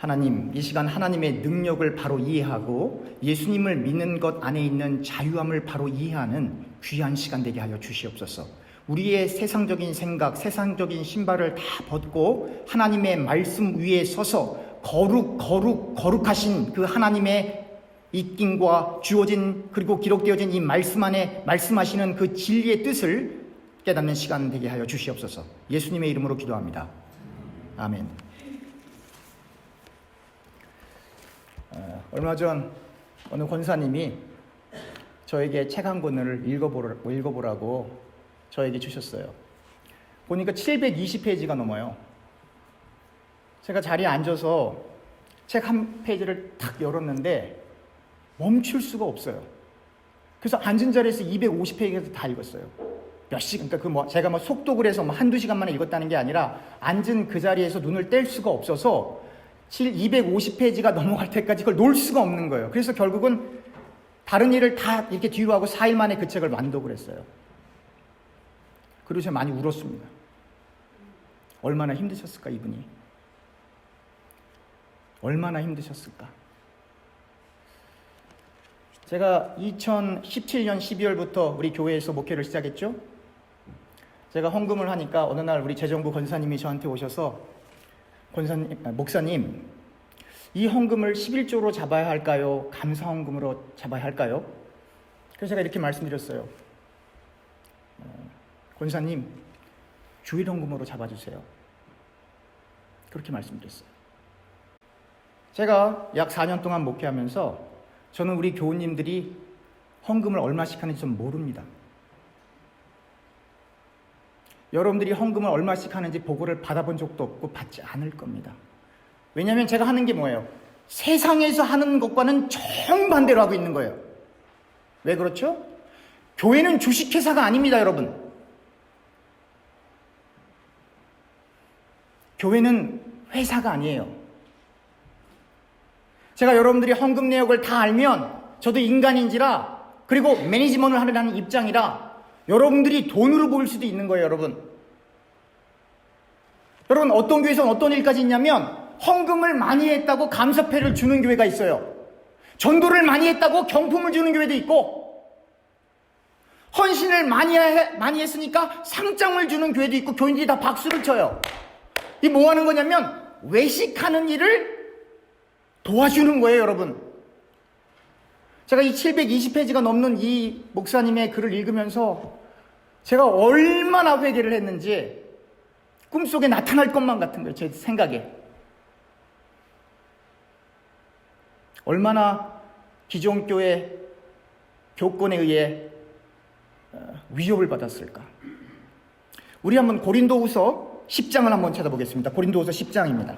하나님, 이 시간 하나님의 능력을 바로 이해하고 예수님을 믿는 것 안에 있는 자유함을 바로 이해하는 귀한 시간 되게 하여 주시옵소서. 우리의 세상적인 생각, 세상적인 신발을 다 벗고 하나님의 말씀 위에 서서 거룩하신 그 하나님의 이낌과 주어진 그리고 기록되어진 이 말씀 안에 말씀하시는 그 진리의 뜻을 깨닫는 시간 되게 하여 주시옵소서. 예수님의 이름으로 기도합니다. 아멘. 얼마 전 어느 권사님이 저에게 책 한 권을 읽어보라고 저에게 주셨어요. 보니까 720페이지가 넘어요. 제가 자리에 앉아서 책 한 페이지를 탁 열었는데 멈출 수가 없어요. 그래서 앉은 자리에서 250페이지를 다 읽었어요. 몇 시간, 그러니까 제가 속독을 해서 한두 시간 만에 읽었다는 게 아니라 앉은 그 자리에서 눈을 뗄 수가 없어서 250페이지가 넘어갈 때까지 그걸 놓을 수가 없는 거예요. 그래서 결국은 다른 일을 다 이렇게 뒤로 하고 4일 만에 그 책을 완독을 했어요. 그리고 제가 많이 울었습니다. 얼마나 힘드셨을까, 이분이. 얼마나 힘드셨을까. 제가 2017년 12월부터 우리 교회에서 목회를 시작했죠. 제가 헌금을 하니까 어느 날 우리 재정부 권사님이 저한테 오셔서 목사님, 이 헌금을 11조로 잡아야 할까요? 감사 헌금으로 잡아야 할까요? 그래서 제가 이렇게 말씀드렸어요. 권사님, 주일 헌금으로 잡아주세요. 그렇게 말씀드렸어요. 제가 약 4년 동안 목회하면서 저는 우리 교우님들이 헌금을 얼마씩 하는지 좀 모릅니다. 여러분들이 헌금을 얼마씩 하는지 보고를 받아본 적도 없고 받지 않을 겁니다. 왜냐하면 제가 하는 게 뭐예요? 세상에서 하는 것과는 정반대로 하고 있는 거예요. 왜 그렇죠? 교회는 주식회사가 아닙니다, 여러분. 교회는 회사가 아니에요. 제가 여러분들이 헌금 내역을 다 알면 저도 인간인지라, 그리고 매니지먼트를 하려는 입장이라 여러분들이 돈으로 보일 수도 있는 거예요, 여러분. 여러분, 어떤 교회에서는 어떤 일까지 있냐면 헌금을 많이 했다고 감사패를 주는 교회가 있어요. 전도를 많이 했다고 경품을 주는 교회도 있고, 헌신을 많이 했으니까 상장을 주는 교회도 있고, 교인들이 다 박수를 쳐요. 이 뭐 하는 거냐면 외식하는 일을 도와주는 거예요, 여러분. 제가 이 720페이지가 넘는 이 목사님의 글을 읽으면서 제가 얼마나 회개를 했는지 꿈속에 나타날 것만 같은 거예요, 제 생각에. 얼마나 기존 교회 교권에 의해 위협을 받았을까. 우리 한번 고린도후서 10장을 한번 찾아보겠습니다. 고린도후서 10장입니다.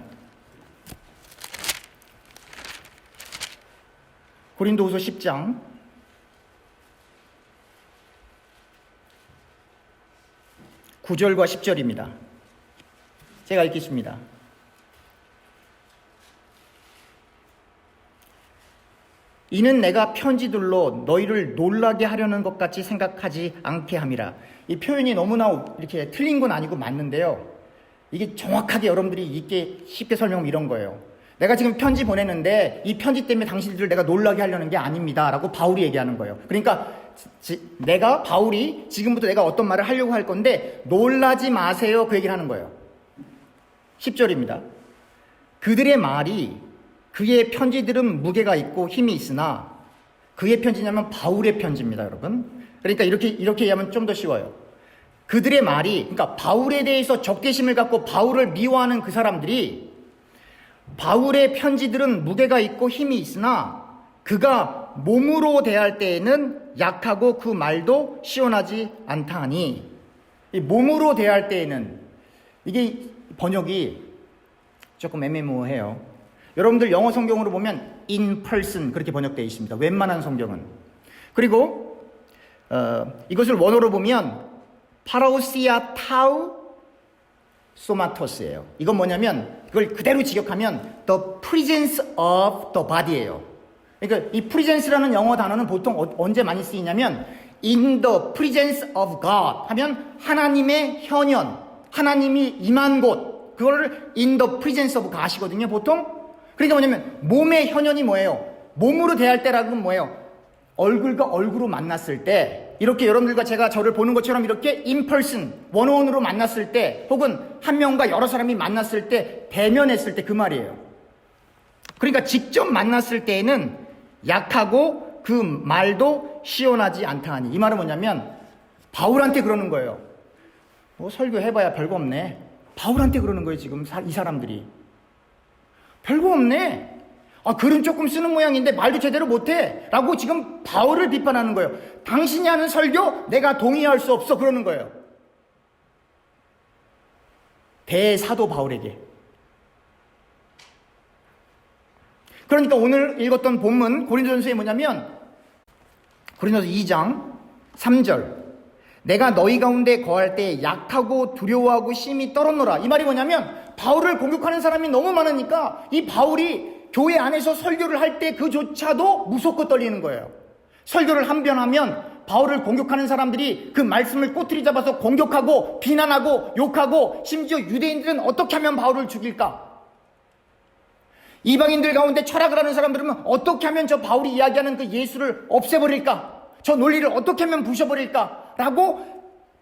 고린도후서 10장 9절과 10절입니다. 제가 읽겠습니다. 이는 내가 편지들로 너희를 놀라게 하려는 것 같이 생각하지 않게 함이라. 이 표현이 너무나 이렇게 틀린 건 아니고 맞는데요. 이게 정확하게 여러분들이 있게 쉽게 설명하면 이런 거예요. 내가 지금 편지 보내는데 이 편지 때문에 당신들을 내가 놀라게 하려는 게 아닙니다 라고 바울이 얘기하는 거예요. 그러니까 바울이 지금부터 내가 어떤 말을 하려고 할 건데 놀라지 마세요, 그 얘기를 하는 거예요. 10절입니다. 그들의 말이 그의 편지들은 무게가 있고 힘이 있으나, 그의 편지냐면 바울의 편지입니다, 여러분. 그러니까 이렇게 얘기하면 좀 더 쉬워요. 그들의 말이, 그러니까 바울에 대해서 적대심을 갖고 바울을 미워하는 그 사람들이 바울의 편지들은 무게가 있고 힘이 있으나 그가 몸으로 대할 때에는 약하고 그 말도 시원하지 않다 하니, 이 몸으로 대할 때에는, 이게 번역이 조금 애매모호해요. 여러분들 영어 성경으로 보면 in person 그렇게 번역되어 있습니다. 웬만한 성경은. 그리고 이것을 원어로 보면 파라우시아 타우 소마토스예요. 이건 뭐냐면 그걸 그대로 직역하면 the presence of the body예요. 그러니까 이 presence라는 영어 단어는 보통 언제 많이 쓰이냐면 in the presence of God 하면 하나님의 현현, 하나님이 임한 곳, 그거를 in the presence of God이거든요, 보통. 그러니까 뭐냐면 몸의 현현이 뭐예요? 몸으로 대할 때라는 뭐예요? 얼굴과 얼굴로 만났을 때, 이렇게 여러분들과 제가 저를 보는 것처럼 이렇게 인펄슨, 원어원으로 만났을 때, 혹은 한 명과 여러 사람이 만났을 때, 대면했을 때 그 말이에요. 그러니까 직접 만났을 때에는 약하고 그 말도 시원하지 않다 하니, 이 말은 뭐냐면 바울한테 그러는 거예요. 뭐 설교해봐야 별거 없네. 바울한테 그러는 거예요. 지금 이 사람들이 별거 없네. 글은 조금 쓰는 모양인데 말도 제대로 못해 라고 지금 바울을 비판하는 거예요. 당신이 하는 설교 내가 동의할 수 없어 그러는 거예요. 대사도 바울에게. 그러니까 오늘 읽었던 본문 고린도전서에 뭐냐면 고린도서 2장 3절, 내가 너희 가운데 거할 때 약하고 두려워하고 심히 떨었노라. 이 말이 뭐냐면 바울을 공격하는 사람이 너무 많으니까 이 바울이 교회 안에서 설교를 할 때 그조차도 무섭고 떨리는 거예요. 설교를 한 번 하면 바울을 공격하는 사람들이 그 말씀을 꼬투리 잡아서 공격하고 비난하고 욕하고, 심지어 유대인들은 어떻게 하면 바울을 죽일까? 이방인들 가운데 철학을 하는 사람들은 어떻게 하면 저 바울이 이야기하는 그 예수를 없애버릴까? 저 논리를 어떻게 하면 부셔버릴까? 라고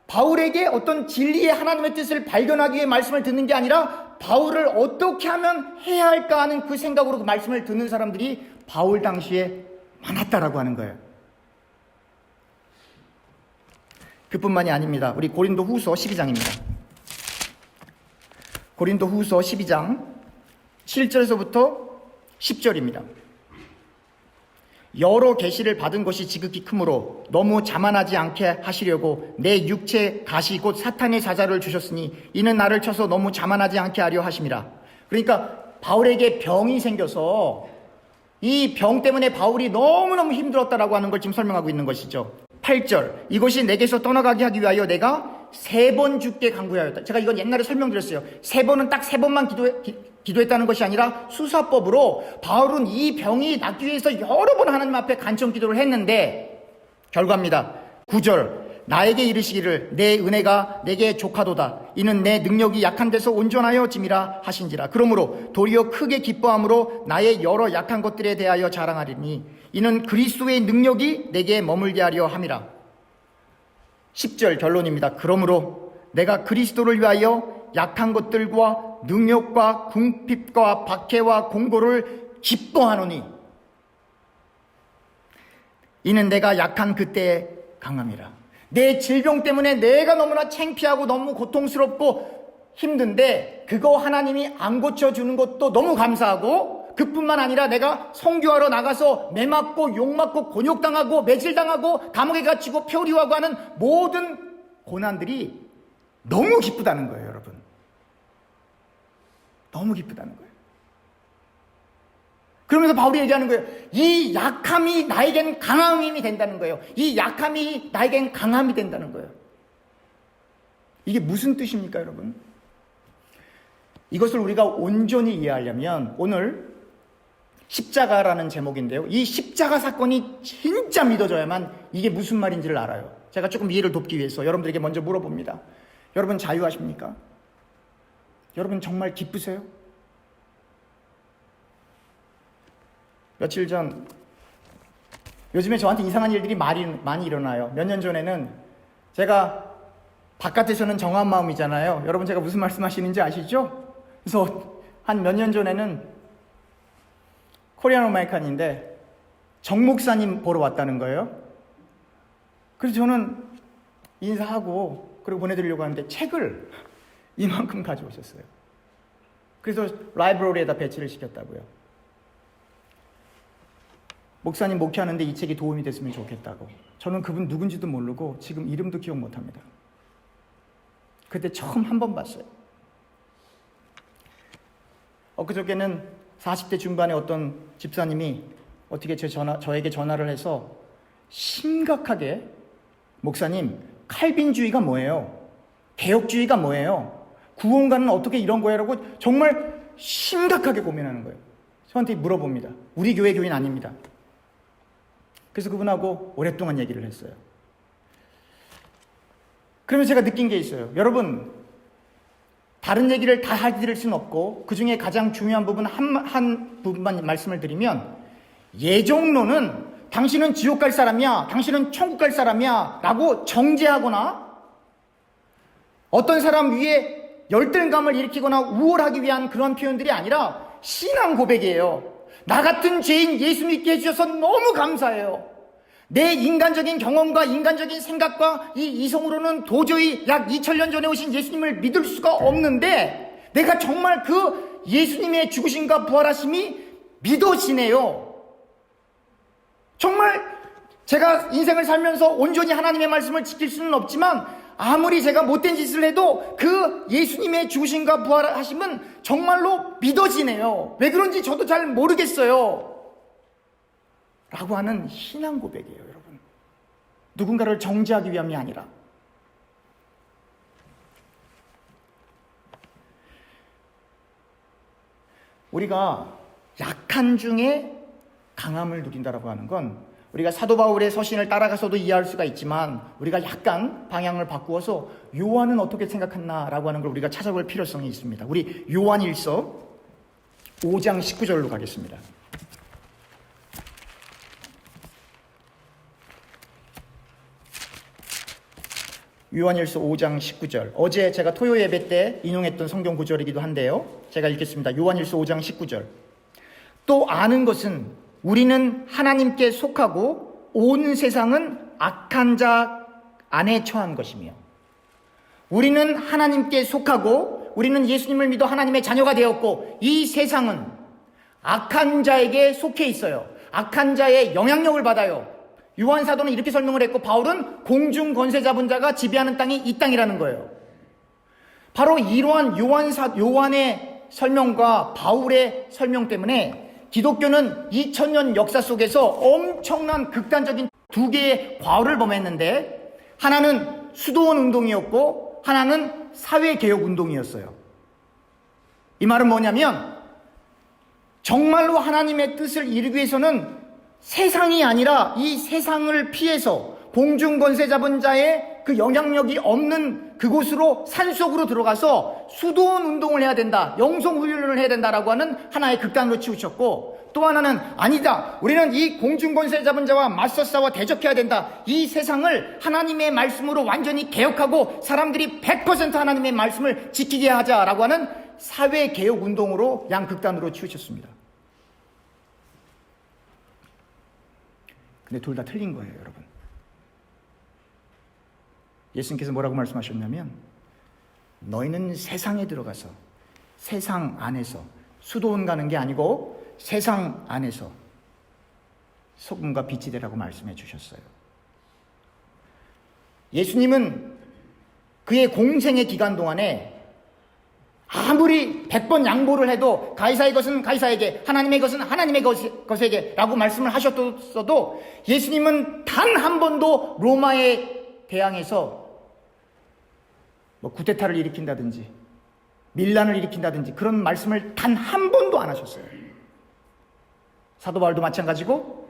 바울에게 어떤 진리의 하나님의 뜻을 발견하기 위해 말씀을 듣는 게 아니라 바울을 어떻게 하면 해야 할까 하는 그 생각으로 그 말씀을 듣는 사람들이 바울 당시에 많았다라고 하는 거예요. 그뿐만이 아닙니다. 우리 고린도 후서 12장입니다. 고린도 후서 12장 7절에서부터 10절입니다. 여러 계시를 받은 것이 지극히 크므로 너무 자만하지 않게 하시려고 내 육체 가시 곧 사탄의 사자를 주셨으니 이는 나를 쳐서 너무 자만하지 않게 하려 하심이라. 그러니까 바울에게 병이 생겨서 이 병 때문에 바울이 너무너무 힘들었다라고 하는 걸 지금 설명하고 있는 것이죠. 8절, 이것이 내게서 떠나가게 하기 위하여 내가 3번 주께 간구하였다. 제가 이건 옛날에 설명드렸어요. 3번은 딱 3번만 기도했다는 것이 아니라 수사법으로 바울은 이 병이 낫기 위해서 여러 번 하나님 앞에 간청 기도를 했는데, 결과입니다. 9절, 나에게 이르시기를 내 은혜가 내게 족하도다. 이는 내 능력이 약한 데서 온전하여 짐이라 하신지라. 그러므로 도리어 크게 기뻐함으로 나의 여러 약한 것들에 대하여 자랑하리니 이는 그리스도의 능력이 내게 머물게 하려 함이라. 10절 결론입니다. 그러므로 내가 그리스도를 위하여 약한 것들과 능력과 궁핍과 박해와 공고를 기뻐하노니 이는 내가 약한 그때에 강함이라. 내 질병 때문에 내가 너무나 창피하고 너무 고통스럽고 힘든데 그거 하나님이 안 고쳐주는 것도 너무 감사하고, 그뿐만 아니라 내가 선교하러 나가서 매맞고 욕맞고 곤욕당하고 매질당하고 감옥에 갇히고 표류하고 하는 모든 고난들이 너무 기쁘다는 거예요. 여러분, 너무 기쁘다는 거예요. 그러면서 바울이 얘기하는 거예요. 이 약함이 나에겐 강함이 된다는 거예요. 이 약함이 나에겐 강함이 된다는 거예요. 이게 무슨 뜻입니까, 여러분? 이것을 우리가 온전히 이해하려면 오늘 십자가라는 제목인데요. 이 십자가 사건이 진짜 믿어져야만 이게 무슨 말인지를 알아요. 제가 조금 이해를 돕기 위해서 여러분들에게 먼저 물어봅니다. 여러분 자유하십니까? 여러분 정말 기쁘세요? 며칠 전, 요즘에 저한테 이상한 일들이 많이 일어나요. 몇 년 전에는 제가 바깥에서는 정한 마음이잖아요. 여러분 제가 무슨 말씀하시는지 아시죠? 그래서 한 몇 년 전에는 코리안 오마이칸인데 정 목사님 보러 왔다는 거예요. 그래서 저는 인사하고 그리고 보내드리려고 하는데 책을 이만큼 가져오셨어요. 그래서 라이브러리에다 배치를 시켰다고요. 목사님 목회하는데 이 책이 도움이 됐으면 좋겠다고. 저는 그분 누군지도 모르고 지금 이름도 기억 못합니다. 그때 처음 한 번 봤어요. 엊그저께는 40대 중반의 어떤 집사님이 어떻게 저에게 전화를 해서 심각하게, 목사님 칼빈주의가 뭐예요? 개혁주의가 뭐예요? 구원가는 어떻게 이런 거예요? 라고 정말 심각하게 고민하는 거예요. 저한테 물어봅니다. 우리 교회 교인 아닙니다. 그래서 그분하고 오랫동안 얘기를 했어요. 그러면 제가 느낀 게 있어요. 여러분, 다른 얘기를 다 해드릴 수는 없고 그 중에 가장 중요한 부분 한 부분만 말씀을 드리면, 예정론은 당신은 지옥 갈 사람이야, 당신은 천국 갈 사람이야 라고 정죄하거나 어떤 사람 위에 열등감을 일으키거나 우월하기 위한 그런 표현들이 아니라 신앙 고백이에요. 나 같은 죄인 예수 믿게 해주셔서 너무 감사해요. 내 인간적인 경험과 인간적인 생각과 이 이성으로는 도저히 약 2000년 전에 오신 예수님을 믿을 수가 없는데 내가 정말 그 예수님의 죽으심과 부활하심이 믿어지네요. 정말 제가 인생을 살면서 온전히 하나님의 말씀을 지킬 수는 없지만 아무리 제가 못된 짓을 해도 그 예수님의 죽으심과 부활하심은 정말로 믿어지네요. 왜 그런지 저도 잘 모르겠어요. 라고 하는 신앙 고백이에요, 여러분. 누군가를 정죄하기 위함이 아니라. 우리가 약한 중에 강함을 누린다라고 하는 건 우리가 사도 바울의 서신을 따라가서도 이해할 수가 있지만 우리가 약간 방향을 바꾸어서 요한은 어떻게 생각했나라고 하는 걸 우리가 찾아볼 필요성이 있습니다. 우리 요한일서 5장 19절로 가겠습니다. 요한일서 5장 19절. 어제 제가 토요 예배 때 인용했던 성경 구절이기도 한데요. 제가 읽겠습니다. 요한일서 5장 19절. 또 아는 것은 우리는 하나님께 속하고 온 세상은 악한 자 안에 처한 것이며, 우리는 하나님께 속하고 우리는 예수님을 믿어 하나님의 자녀가 되었고 이 세상은 악한 자에게 속해 있어요. 악한 자의 영향력을 받아요. 요한 사도는 이렇게 설명을 했고 바울은 공중 권세 잡은 자가 지배하는 땅이 이 땅이라는 거예요. 바로 이러한 요한의 설명과 바울의 설명 때문에 기독교는 2000년 역사 속에서 엄청난 극단적인 두 개의 과오를 범했는데, 하나는 수도원 운동이었고 하나는 사회개혁 운동이었어요. 이 말은 뭐냐면 정말로 하나님의 뜻을 이루기 위해서는 세상이 아니라 이 세상을 피해서 공중권세 잡은 자의 그 영향력이 없는 그곳으로 산속으로 들어가서 수도원 운동을 해야 된다, 영성훈련을 해야 된다라고 하는 하나의 극단으로 치우쳤고, 또 하나는 아니다, 우리는 이 공중권세 잡은 자와 맞서 싸워 대적해야 된다, 이 세상을 하나님의 말씀으로 완전히 개혁하고 사람들이 100% 하나님의 말씀을 지키게 하자라고 하는 사회개혁 운동으로 양극단으로 치우쳤습니다. 근데 둘 다 틀린 거예요, 여러분. 예수님께서 뭐라고 말씀하셨냐면, 너희는 세상에 들어가서 세상 안에서 수도원 가는 게 아니고 세상 안에서 소금과 빛이 되라고 말씀해 주셨어요. 예수님은 그의 공생의 기간 동안에 아무리 100번 양보를 해도 가이사의 것은 가이사에게, 하나님의 것은 하나님의 것에게 라고 말씀을 하셨어도 예수님은 단 한 번도 로마에 대항해서 뭐 쿠데타를 일으킨다든지 밀란을 일으킨다든지 그런 말씀을 단 한 번도 안 하셨어요. 사도 바울도 마찬가지고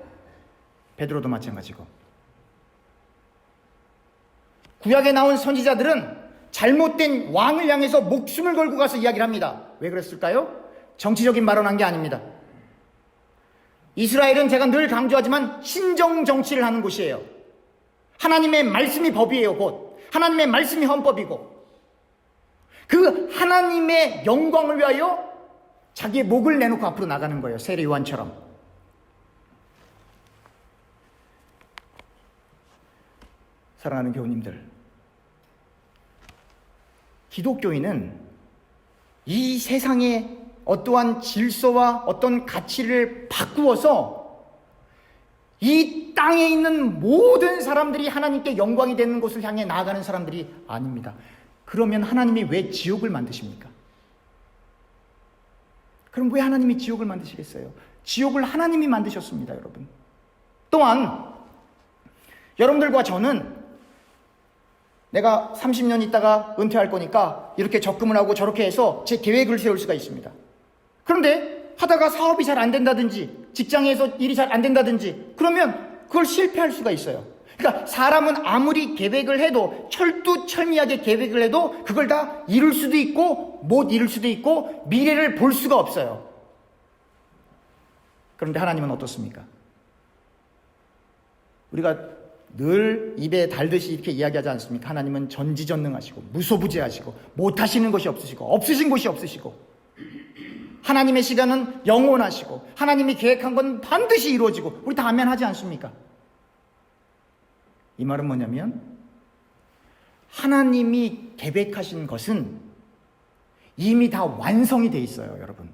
베드로도 마찬가지고. 구약에 나온 선지자들은 잘못된 왕을 향해서 목숨을 걸고 가서 이야기를 합니다. 왜 그랬을까요? 정치적인 발언한 게 아닙니다. 이스라엘은 제가 늘 강조하지만 신정 정치를 하는 곳이에요. 하나님의 말씀이 법이에요. 곧 하나님의 말씀이 헌법이고, 그 하나님의 영광을 위하여 자기의 목을 내놓고 앞으로 나가는 거예요. 세례 요한처럼. 사랑하는 교우님들, 기독교인은 이 세상의 어떠한 질서와 어떤 가치를 바꾸어서 이 땅에 있는 모든 사람들이 하나님께 영광이 되는 곳을 향해 나아가는 사람들이 아닙니다. 그러면 하나님이 왜 지옥을 만드십니까? 그럼 왜 하나님이 지옥을 만드시겠어요? 지옥을 하나님이 만드셨습니다, 여러분. 또한 여러분들과 저는 내가 30년 있다가 은퇴할 거니까 이렇게 적금을 하고 저렇게 해서 제 계획을 세울 수가 있습니다. 그런데 하다가 사업이 잘 안 된다든지 직장에서 일이 잘 안 된다든지 그러면 그걸 실패할 수가 있어요. 그러니까 사람은 아무리 계획을 해도 철두철미하게 계획을 해도 그걸 다 이룰 수도 있고 못 이룰 수도 있고 미래를 볼 수가 없어요. 그런데 하나님은 어떻습니까? 우리가 늘 입에 달듯이 이렇게 이야기하지 않습니까? 하나님은 전지전능하시고 무소부재하시고 못하시는 것이 없으시고 없으신 것이 없으시고 하나님의 시간은 영원하시고 하나님이 계획한 건 반드시 이루어지고 우리 다 아멘 하지 않습니까? 이 말은 뭐냐면 하나님이 계획하신 것은 이미 다 완성이 돼 있어요, 여러분.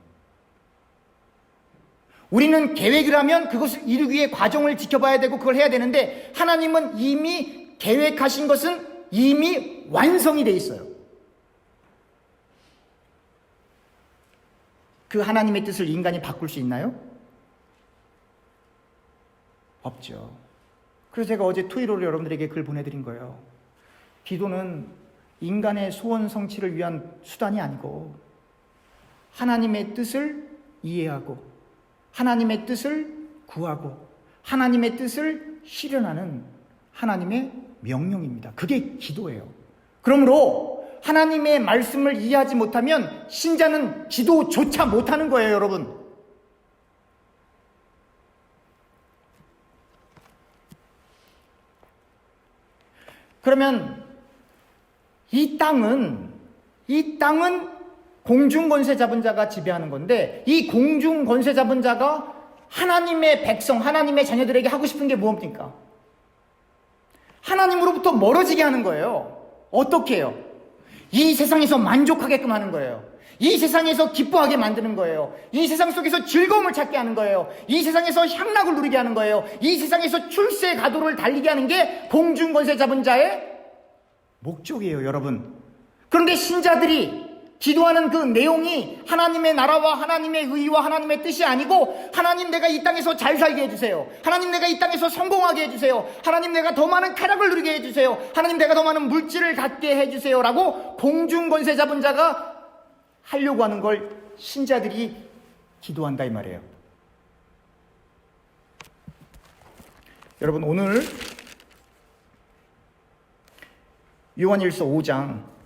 우리는 계획을 하면 그것을 이루기 위해 과정을 지켜봐야 되고 그걸 해야 되는데 하나님은 이미 계획하신 것은 이미 완성이 돼 있어요. 그 하나님의 뜻을 인간이 바꿀 수 있나요? 없죠. 그래서 제가 어제 토요일로 여러분들에게 글 보내드린 거예요. 기도는 인간의 소원 성취를 위한 수단이 아니고 하나님의 뜻을 이해하고 하나님의 뜻을 구하고 하나님의 뜻을 실현하는 하나님의 명령입니다. 그게 기도예요. 그러므로 하나님의 말씀을 이해하지 못하면 신자는 기도조차 못하는 거예요, 여러분. 그러면 이 땅은 공중권세 잡은 자가 지배하는 건데 이 공중권세 잡은 자가 하나님의 백성, 하나님의 자녀들에게 하고 싶은 게 무엇입니까? 하나님으로부터 멀어지게 하는 거예요. 어떻게 해요? 이 세상에서 만족하게끔 하는 거예요. 이 세상에서 기뻐하게 만드는 거예요. 이 세상 속에서 즐거움을 찾게 하는 거예요. 이 세상에서 향락을 누리게 하는 거예요. 이 세상에서 출세 가도를 달리게 하는 게 공중권세 잡은 자의 목적이에요, 여러분. 그런데 신자들이 기도하는 그 내용이 하나님의 나라와 하나님의 의와 하나님의 뜻이 아니고 하나님 내가 이 땅에서 잘 살게 해주세요. 하나님 내가 이 땅에서 성공하게 해주세요. 하나님 내가 더 많은 쾌락을 누리게 해주세요. 하나님 내가 더 많은 물질을 갖게 해주세요 라고 공중권세 잡은 자가 하려고 하는 걸 신자들이 기도한다 이 말이에요. 여러분 오늘 요한일서 5장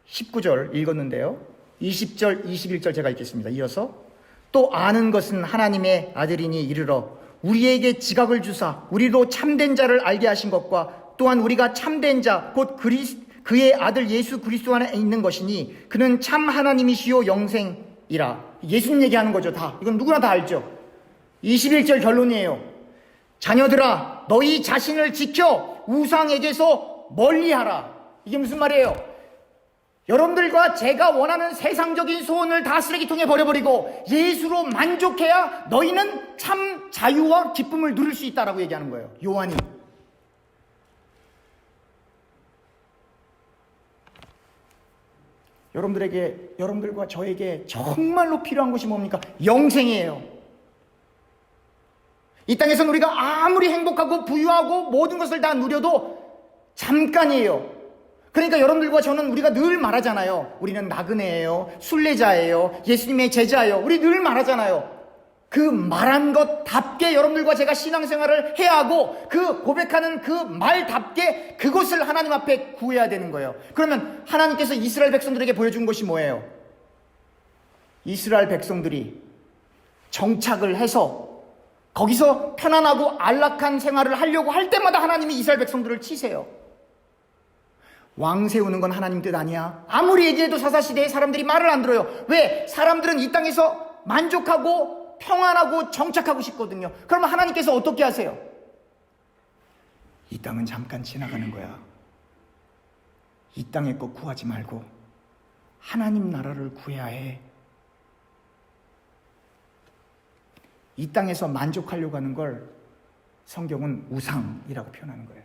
19절 읽었는데요. 20절, 21절 제가 읽겠습니다. 이어서 또 아는 것은 하나님의 아들이니 이르러 우리에게 지각을 주사 우리로 참된 자를 알게 하신 것과 또한 우리가 참된 자 곧 그의 아들 예수 그리스도 안에 있는 것이니 그는 참 하나님이시요 영생이라. 예수님 얘기하는 거죠. 다 이건 누구나 다 알죠. 21절 결론이에요. 자녀들아 너희 자신을 지켜 우상에게서 멀리하라. 이게 무슨 말이에요? 여러분들과 제가 원하는 세상적인 소원을 다 쓰레기통에 버려버리고 예수로 만족해야 너희는 참 자유와 기쁨을 누릴 수 있다라고 얘기하는 거예요. 요한이. 여러분들과 저에게 정말로 필요한 것이 뭡니까? 영생이에요. 이 땅에서는 우리가 아무리 행복하고 부유하고 모든 것을 다 누려도 잠깐이에요. 그러니까 여러분들과 저는 우리가 늘 말하잖아요. 우리는 나그네예요. 순례자예요. 예수님의 제자예요. 우리 늘 말하잖아요. 그 말한 것답게 여러분들과 제가 신앙생활을 해야 하고 그 고백하는 그 말답게 그것을 하나님 앞에 구해야 되는 거예요. 그러면 하나님께서 이스라엘 백성들에게 보여준 것이 뭐예요? 이스라엘 백성들이 정착을 해서 거기서 편안하고 안락한 생활을 하려고 할 때마다 하나님이 이스라엘 백성들을 치세요. 왕 세우는 건 하나님 뜻 아니야. 아무리 얘기해도 사사시대에 사람들이 말을 안 들어요. 왜? 사람들은 이 땅에서 만족하고 평안하고 정착하고 싶거든요. 그러면 하나님께서 어떻게 하세요? 이 땅은 잠깐 지나가는 거야. 이 땅의 것 구하지 말고 하나님 나라를 구해야 해. 이 땅에서 만족하려고 하는 걸 성경은 우상이라고 표현하는 거예요.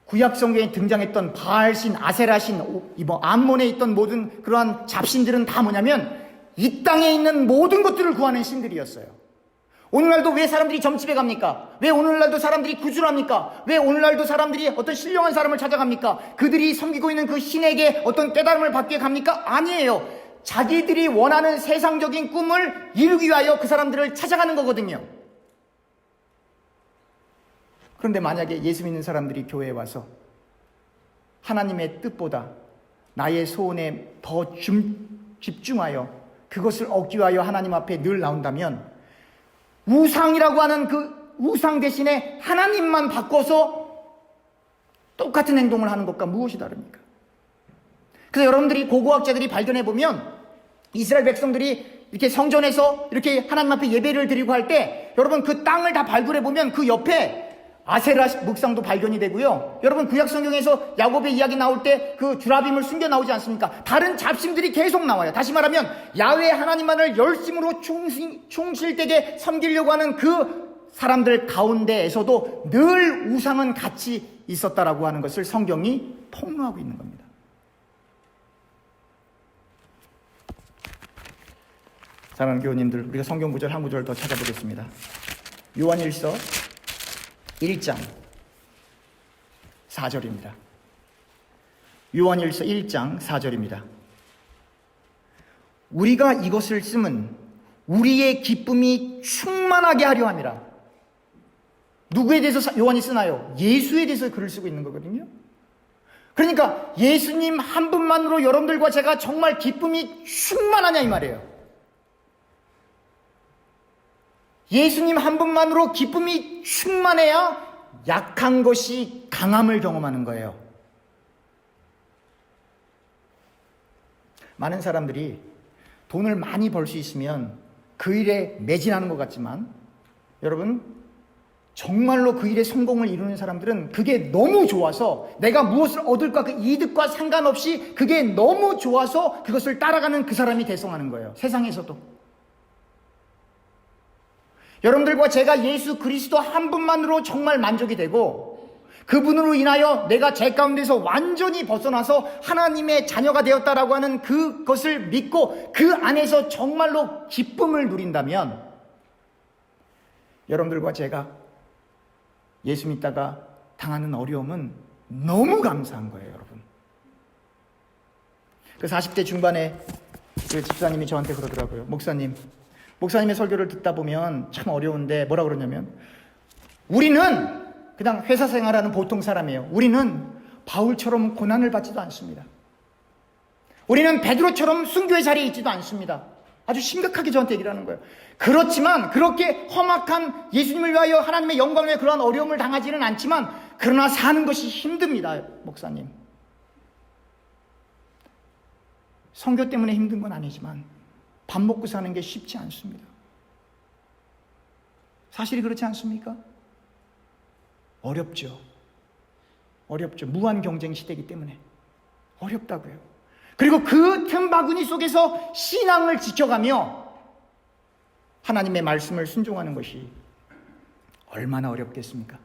구약 성경에 등장했던 바알신, 아세라신, 암몬에 있던 모든 그러한 잡신들은 다 뭐냐면 이 땅에 있는 모든 것들을 구하는 신들이었어요. 오늘날도 왜 사람들이 점집에 갑니까? 왜 오늘날도 사람들이 구주를 합니까? 왜 오늘날도 사람들이 어떤 신령한 사람을 찾아갑니까? 그들이 섬기고 있는 그 신에게 어떤 깨달음을 받게 갑니까? 아니에요. 자기들이 원하는 세상적인 꿈을 이루기 위하여 그 사람들을 찾아가는 거거든요. 그런데 만약에 예수 믿는 사람들이 교회에 와서 하나님의 뜻보다 나의 소원에 더 집중하여 그것을 얻기 위하여 하나님 앞에 늘 나온다면 우상이라고 하는 그 우상 대신에 하나님만 바꿔서 똑같은 행동을 하는 것과 무엇이 다릅니까? 그래서 여러분들이 고고학자들이 발견해 보면 이스라엘 백성들이 이렇게 성전에서 이렇게 하나님 앞에 예배를 드리고 할 때 여러분 그 땅을 다 발굴해 보면 그 옆에 아세라 묵상도 발견이 되고요. 여러분 구약 성경에서 야곱의 이야기 나올 때 그 주라빔을 숨겨 나오지 않습니까? 다른 잡신들이 계속 나와요. 다시 말하면 야훼 하나님만을 열심으로 충실되게 섬기려고 하는 그 사람들 가운데에서도 늘 우상은 같이 있었다라고 하는 것을 성경이 폭로하고 있는 겁니다. 사랑하는 교우님들, 우리가 성경 구절 한 구절 더 찾아보겠습니다. 요한일서 1장 4절입니다. 요한일서 1장 4절입니다. 우리가 이것을 쓰면 우리의 기쁨이 충만하게 하려 함이라. 누구에 대해서 요한이 쓰나요? 예수에 대해서 글을 쓰고 있는 거거든요. 그러니까 예수님 한 분만으로 여러분들과 제가 정말 기쁨이 충만하냐 이 말이에요. 예수님 한 분만으로 기쁨이 충만해야 약한 것이 강함을 경험하는 거예요. 많은 사람들이 돈을 많이 벌 수 있으면 그 일에 매진하는 것 같지만 여러분 정말로 그 일에 성공을 이루는 사람들은 그게 너무 좋아서 내가 무엇을 얻을까 그 이득과 상관없이 그게 너무 좋아서 그것을 따라가는 그 사람이 대성하는 거예요. 세상에서도. 여러분들과 제가 예수 그리스도 한 분만으로 정말 만족이 되고 그분으로 인하여 내가 죄 가운데서 완전히 벗어나서 하나님의 자녀가 되었다라고 하는 그것을 믿고 그 안에서 정말로 기쁨을 누린다면 여러분들과 제가 예수 믿다가 당하는 어려움은 너무 감사한 거예요, 여러분. 그 40대 중반에 그 집사님이 저한테 그러더라고요. 목사님의 설교를 듣다 보면 참 어려운데 뭐라 그러냐면 우리는 그냥 회사 생활하는 보통 사람이에요. 우리는 바울처럼 고난을 받지도 않습니다. 우리는 베드로처럼 순교의 자리에 있지도 않습니다. 아주 심각하게 저한테 얘기를 하는 거예요. 그렇지만 그렇게 험악한 예수님을 위하여 하나님의 영광을 위해 그러한 어려움을 당하지는 않지만 그러나 사는 것이 힘듭니다. 목사님. 선교 때문에 힘든 건 아니지만 밥 먹고 사는 게 쉽지 않습니다. 사실이 그렇지 않습니까? 어렵죠. 무한 경쟁 시대이기 때문에 어렵다고요. 그리고 그 틈바구니 속에서 신앙을 지켜가며 하나님의 말씀을 순종하는 것이 얼마나 어렵겠습니까?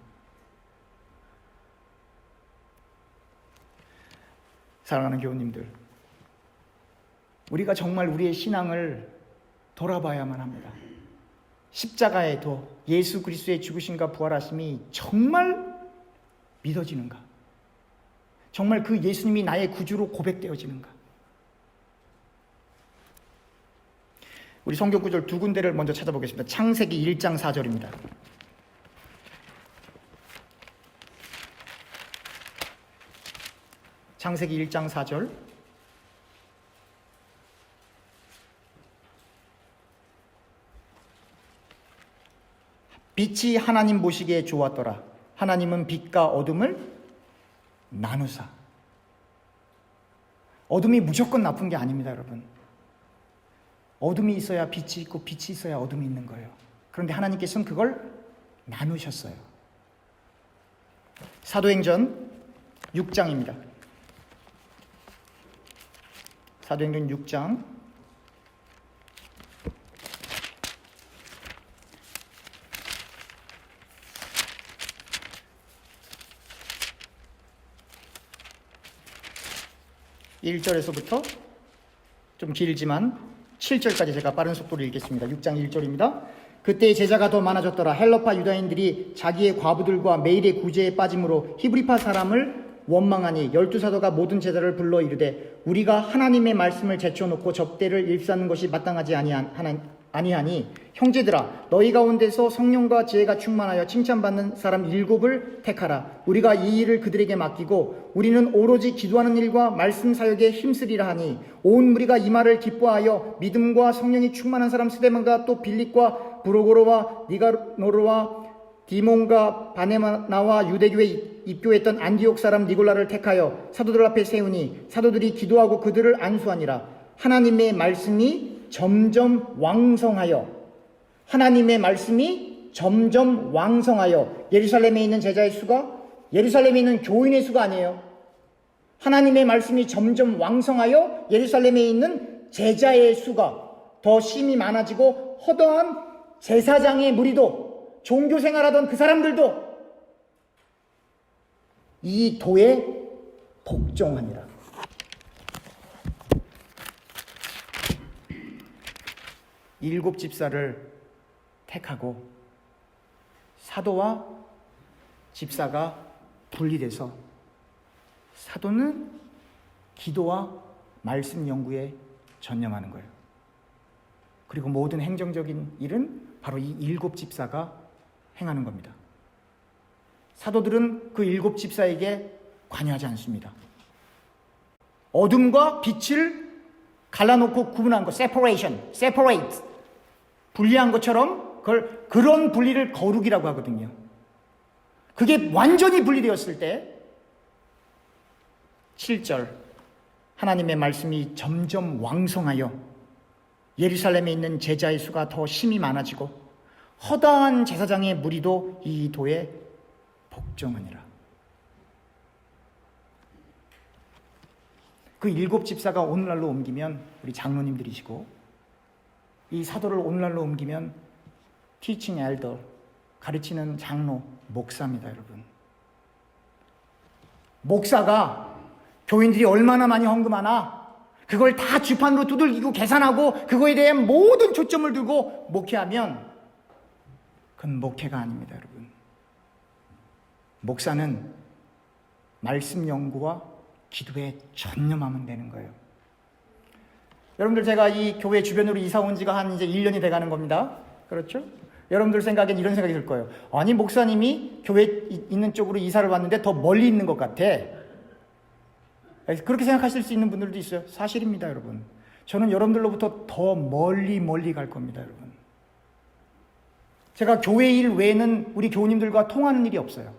사랑하는 교우님들, 우리가 정말 우리의 신앙을 돌아봐야만 합니다. 십자가의 도, 예수 그리스도의 죽으심과 부활하심이 정말 믿어지는가? 정말 그 예수님이 나의 구주로 고백되어지는가? 우리 성경 구절 두 군데를 먼저 찾아보겠습니다. 창세기 1장 4절입니다. 창세기 1장 4절. 빛이 하나님 보시기에 좋았더라. 하나님은 빛과 어둠을 나누사. 어둠이 무조건 나쁜 게 아닙니다, 여러분. 어둠이 있어야 빛이 있고 빛이 있어야 어둠이 있는 거예요. 그런데 하나님께서는 그걸 나누셨어요. 사도행전 6장입니다. 사도행전 6장 1절에서부터 좀 길지만 7절까지 제가 빠른 속도로 읽겠습니다. 6장 1절입니다. 그때 제자가 더 많아졌더라. 헬라파 유다인들이 자기의 과부들과 매일의 구제에 빠짐으로 히브리파 사람을 원망하니 12사도가 모든 제자를 불러 이르되 우리가 하나님의 말씀을 제쳐놓고 접대를 일삼는 것이 마땅하지 아니하니 형제들아 너희 가운데서 성령과 지혜가 충만하여 칭찬받는 사람 7을 택하라. 우리가 이 일을 그들에게 맡기고 우리는 오로지 기도하는 일과 말씀 사역에 힘쓰리라 하니 온 무리가 이 말을 기뻐하여 믿음과 성령이 충만한 사람 스데반과 또 빌립과 브로고로와 니가노르와 디몬과 바네나와 유대교에 입교했던 안디옥 사람 니골라를 택하여 사도들 앞에 세우니 사도들이 기도하고 그들을 안수하니라. 하나님의 말씀이 점점 왕성하여 예루살렘에 있는 제자의 수가 예루살렘에 있는 교인의 수가 아니에요. 하나님의 말씀이 점점 왕성하여 예루살렘에 있는 제자의 수가 더 심히 많아지고 허다한 제사장의 무리도 종교 생활하던 그 사람들도 이 도에 복종하니라. 일곱 집사를 택하고 사도와 집사가 분리돼서 사도는 기도와 말씀 연구에 전념하는 거예요. 그리고 모든 행정적인 일은 바로 이 일곱 집사가 행하는 겁니다. 사도들은 그 일곱 집사에게 관여하지 않습니다. 어둠과 빛을 갈라놓고 구분한 거, separate, 분리한 것처럼 그런 분리를 거룩이라고 하거든요. 그게 완전히 분리되었을 때 7절 하나님의 말씀이 점점 왕성하여 예루살렘에 있는 제자의 수가 더 심히 많아지고 허다한 제사장의 무리도 이 도에 복종하니라. 그 일곱 집사가 오늘날로 옮기면 우리 장로님들이시고 이 사도를 오늘날로 옮기면 teaching elder, 가르치는 장로, 목사입니다, 여러분. 목사가 교인들이 얼마나 많이 헌금하나 그걸 다 주판으로 두들기고 계산하고 그거에 대한 모든 초점을 두고 목회하면 그건 목회가 아닙니다, 여러분. 목사는 말씀 연구와 기도에 전념하면 되는 거예요. 여러분들, 제가 이 교회 주변으로 이사 온 지가 한 이제 1년이 돼 가는 겁니다. 그렇죠? 여러분들 생각엔 이런 생각이 들 거예요. 아니, 목사님이 교회 있는 쪽으로 이사를 왔는데 더 멀리 있는 것 같아. 그렇게 생각하실 수 있는 분들도 있어요. 사실입니다, 여러분. 저는 여러분들로부터 더 멀리 갈 겁니다, 여러분. 제가 교회 일 외에는 우리 교우님들과 통하는 일이 없어요.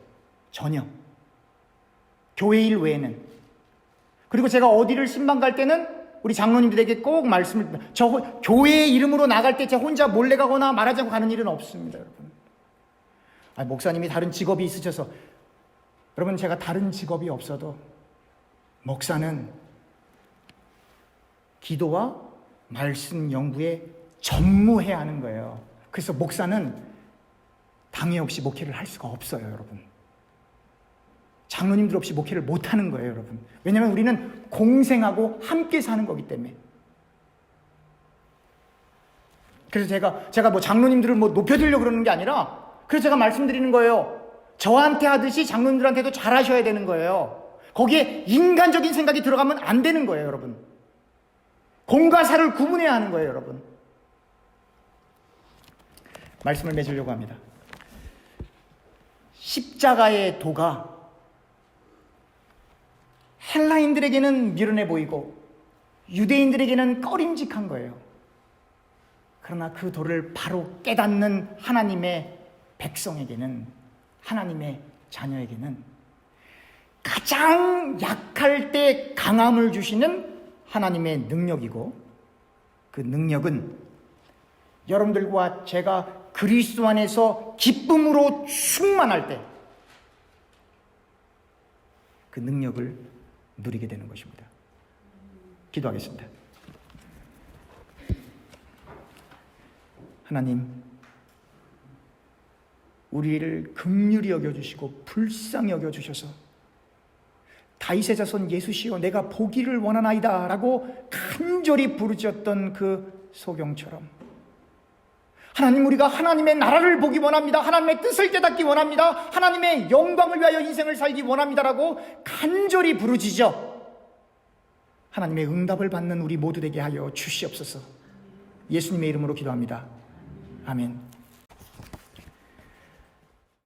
전혀. 교회 일 외에는. 그리고 제가 어디를 신방 갈 때는 우리 장로님들에게 꼭 말씀을, 저 교회의 이름으로 나갈 때 제가 혼자 몰래 가거나 말하지 않고 가는 일은 없습니다, 여러분. 목사님이 다른 직업이 있으셔서. 여러분, 제가 다른 직업이 없어도 목사는 기도와 말씀 연구에 전무해야 하는 거예요. 그래서 목사는 방해 없이 목회를 할 수가 없어요, 여러분. 장로님들 없이 목회를 못 하는 거예요, 여러분. 왜냐하면 우리는 공생하고 함께 사는 거기 때문에. 그래서 제가 뭐 장로님들을 뭐 높여드리려고 그러는 게 아니라, 그래서 제가 말씀드리는 거예요. 저한테 하듯이 장로님들한테도 잘하셔야 되는 거예요. 거기에 인간적인 생각이 들어가면 안 되는 거예요, 여러분. 공과 사를 구분해야 하는 거예요, 여러분. 말씀을 맺으려고 합니다. 십자가의 도가 헬라인들에게는 미련해 보이고 유대인들에게는 꺼림직한 거예요. 그러나 그 도를 바로 깨닫는 하나님의 백성에게는, 하나님의 자녀에게는 가장 약할 때 강함을 주시는 하나님의 능력이고, 그 능력은 여러분들과 제가 그리스도 안에서 기쁨으로 충만할 때 그 능력을 누리게 되는 것입니다. 기도하겠습니다. 하나님, 우리를 긍휼히 여겨주시고 불쌍히 여겨주셔서 다윗의 자손 예수시여 내가 보기를 원하나이다 라고 간절히 부르짖었던 그 소경처럼, 하나님, 우리가 하나님의 나라를 보기 원합니다. 하나님의 뜻을 깨닫기 원합니다. 하나님의 영광을 위하여 인생을 살기 원합니다라고 간절히 부르짖어 하나님의 응답을 받는 우리 모두 되게 하여 주시옵소서. 예수님의 이름으로 기도합니다. 아멘.